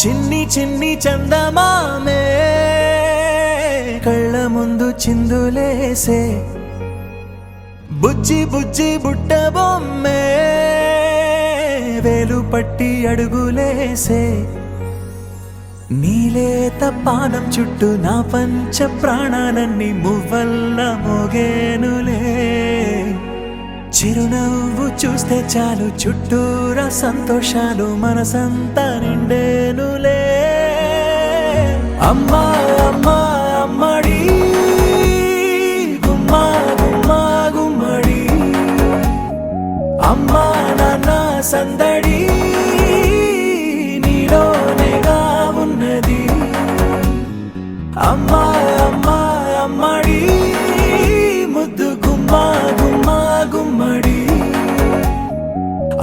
చిన్ని చిన్ని చందమామే కళ్ళ ముందు చిందులేసే బుజ్జి బుజ్జి బుట్ట బొమ్మే వేలు పట్టి అడుగులేసే నీలేత పానం చుట్టూ నా పంచ ప్రాణాలన్నీ మువ్వల్ల మోగేనులే చిరునవ్వు చూస్తే చాలు చుట్టూరా సంతోషాలు మనసంతా నిండేనులే అమ్మా అమ్మా అమ్మడి గుమ్మా గుమ్మా గుమ్మడి అమ్మా నాన్న సందడి నీలోనేగా ఉన్నది అమ్మా అమ్మా అమ్మడి ముద్దు గుమ్మా గుమ్మా గుమ్మడి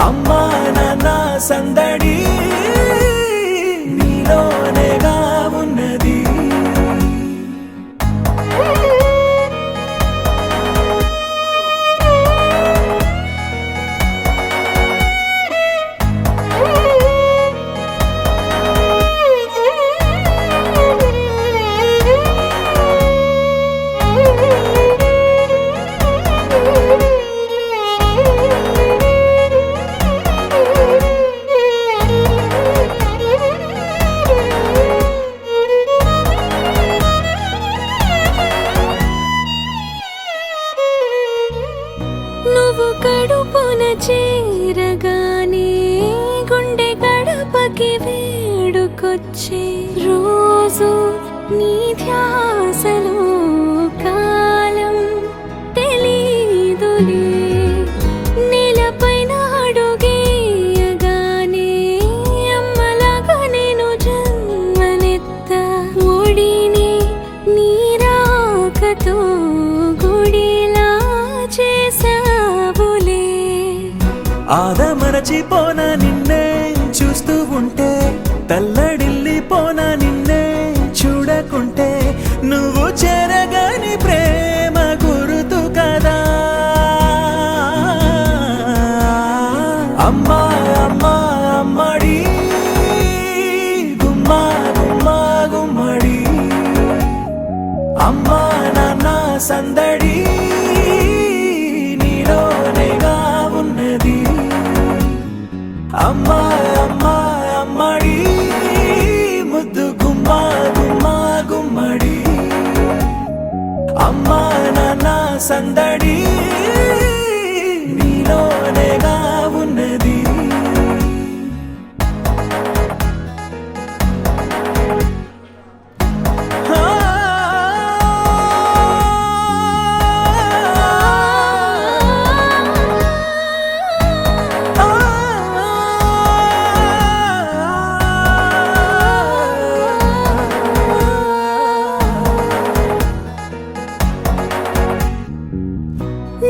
అమ్మా నాన్న సందడి నీలోనేగా ఉన్నది నువ్వు కడుపున చేరగానే గుండె గడపకి వేడుకొచ్చే రోజు నీ ధ్యాసలో కాలం తెలీదులే నేలపైన అడుగేయగానే అమ్మలాగా నేను జన్మనెత్త ఒడిని నీ రాకతో గుడిలా చేసావులే ఆదమరచిపోన నిన్నే చూస్తూ ఉంటే తల్లడిల్లిపోన నిన్నే చూడకుంటే నువ్వు చెరగని ప్రేమ గురుతు కదా అమ్మా అమ్మా అమ్మడి గుమ్మా గుమ్మా గుమ్మడి అమ్మా నాన్న సందడి నీలోనేగా ఉన్నది అమ్మా అమ్మా అమ్మడి ముద్దు గుమ్మా గుమ్మా గుమ్మడి అమ్మా నాన్న సందడి నీలోనేగా ఉన్నది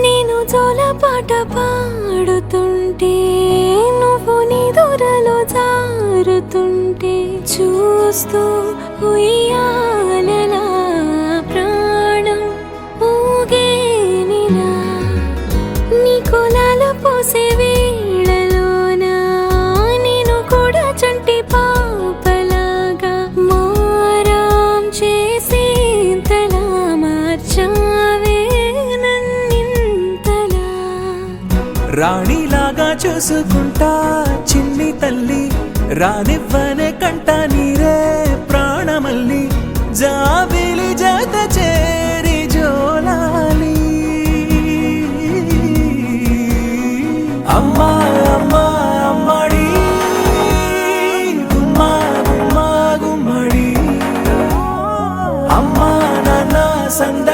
నేను జోలపాట పాడుతుంటే నువ్వు నిదురలో జారుతుంటే చూస్తూ ఉయ్యాలలా ప్రాణం ఊగేనిలా నీ కులాల పోసే వేళలోన నేను కూడా చంటి పాపలాగా మారాం చేసేంతలా మార్చావే రాణిలాగా చూసుకుంటా చిన్ని తల్లి రానివ్వనే కంట నీరే ప్రాణమల్లి జాబిలి జత చేరి జోలాలి అమ్మా అమ్మా అమ్మడి గుమ్మా గుమ్మా గుమ్మడి అమ్మా నాన్న సంద